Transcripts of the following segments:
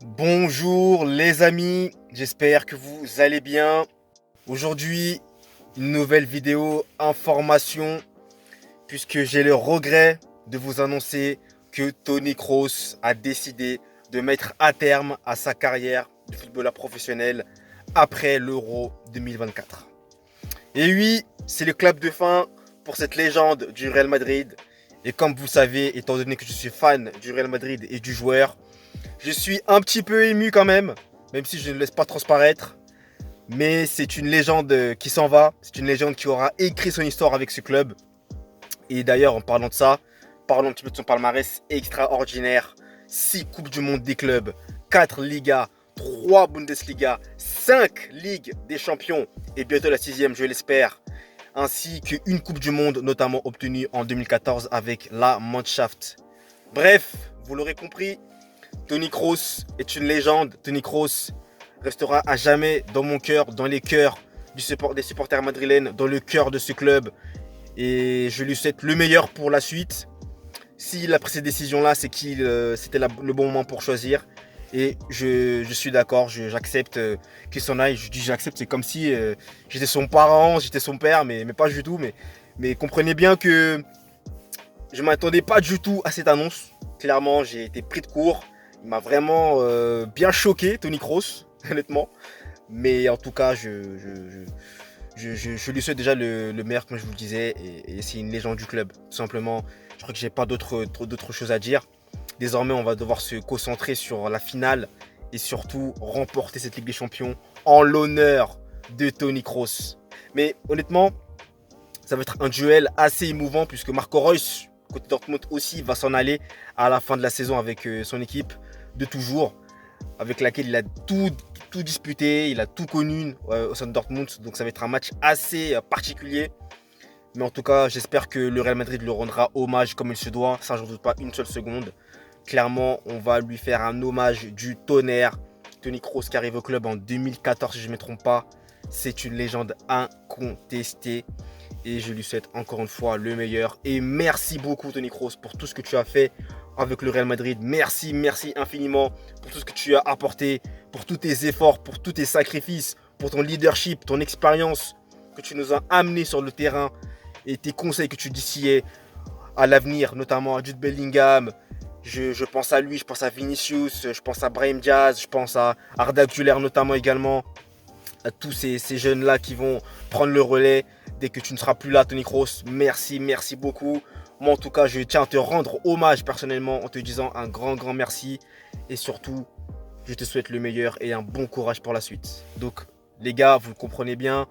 Bonjour les amis, j'espère que vous allez bien. Aujourd'hui, une nouvelle vidéo information puisque j'ai le regret de vous annoncer que Tony Kroos a décidé de mettre un terme à sa carrière de footballeur professionnel après l'Euro 2024. Et oui, c'est le clap de fin pour cette légende du Real Madrid. Et comme vous savez, étant donné que je suis fan du Real Madrid et du joueur, je suis un petit peu ému quand même si je ne laisse pas transparaître. Mais c'est une légende qui s'en va. C'est une légende qui aura écrit son histoire avec ce club. Et d'ailleurs, en parlant de ça, parlons un petit peu de son palmarès extraordinaire. 6 Coupes du Monde des clubs, 4 Ligas, 3 Bundesliga, 5 Ligues des Champions et bientôt la 6e, je l'espère. Ainsi qu'une Coupe du Monde, notamment obtenue en 2014 avec la Mannschaft. Bref, vous l'aurez compris, Tony Kroos est une légende. Tony Kroos restera à jamais dans mon cœur, dans les cœurs des supporters madrilènes, dans le cœur de ce club. Et je lui souhaite le meilleur pour la suite. S'il a pris cette décision-là, c'est qu'il c'était le bon moment pour choisir. Et je suis d'accord, j'accepte qu'il s'en aille. Je dis j'accepte, c'est comme si j'étais son parent, j'étais son père, mais pas du tout. Mais comprenez bien que je ne m'attendais pas du tout à cette annonce. Clairement, j'ai été pris de court. Il m'a vraiment bien choqué, Tony Kroos, honnêtement. Mais en tout cas, je lui souhaite déjà le meilleur, comme je vous le disais. Et c'est une légende du club, tout simplement. Je crois que j'ai pas d'autres choses à dire. Désormais, on va devoir se concentrer sur la finale et surtout remporter cette Ligue des Champions en l'honneur de Tony Kroos. Mais honnêtement, ça va être un duel assez émouvant puisque Marco Reus, côté Dortmund aussi, va s'en aller à la fin de la saison avec son équipe de toujours, avec laquelle il a tout disputé, il a tout connu au sein de Dortmund. Donc ça va être un match assez particulier. Mais en tout cas, j'espère que le Real Madrid le rendra hommage comme il se doit. Ça, j'en doute pas une seule seconde. Clairement, on va lui faire un hommage du tonnerre. Tony Kroos qui arrive au club en 2014, si je ne me trompe pas. C'est une légende incontestée. Et je lui souhaite encore une fois le meilleur. Et merci beaucoup Tony Kroos pour tout ce que tu as fait avec le Real Madrid. Merci infiniment pour tout ce que tu as apporté, pour tous tes efforts, pour tous tes sacrifices, pour ton leadership, ton expérience que tu nous as amené sur le terrain et tes conseils que tu distillais à l'avenir, notamment à Jude Bellingham. Je pense à lui, je pense à Vinicius, je pense à Brahim Diaz, je pense à Arda Güler notamment également. À tous ces jeunes-là qui vont prendre le relais dès que tu ne seras plus là, Tony Kroos. Merci beaucoup. Moi, en tout cas, je tiens à te rendre hommage personnellement en te disant un grand merci. Et surtout, je te souhaite le meilleur et un bon courage pour la suite. Donc, les gars, vous le comprenez bien.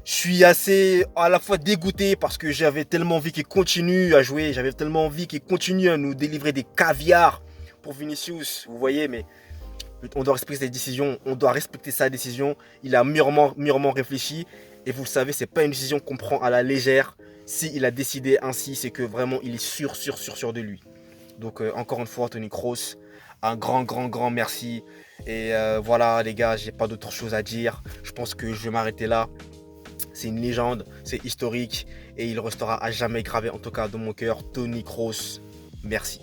Je suis assez à la fois dégoûté parce que j'avais tellement envie qu'il continue à jouer. J'avais tellement envie qu'il continue à nous délivrer des caviars pour Vinicius. Vous voyez, mais on doit respecter ses décisions, on doit respecter sa décision. Il a mûrement réfléchi. Et vous le savez, c'est pas une décision qu'on prend à la légère. S'il a décidé ainsi, c'est que vraiment il est sûr de lui. Donc encore une fois, Tony Kroos, un grand merci. Et voilà les gars, j'ai pas d'autre chose à dire. Je pense que je vais m'arrêter là. C'est une légende, c'est historique. Et il restera à jamais gravé, en tout cas dans mon cœur, Tony Kroos. Merci.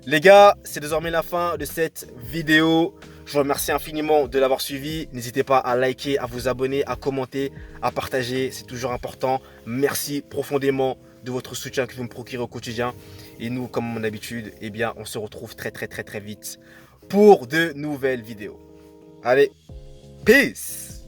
Les gars, c'est désormais la fin de cette vidéo. Je vous remercie infiniment de l'avoir suivi. N'hésitez pas à liker, à vous abonner, à commenter, à partager. C'est toujours important. Merci profondément de votre soutien que vous me procurez au quotidien. Et nous, comme mon habitude, eh bien, on se retrouve très vite pour de nouvelles vidéos. Allez, peace!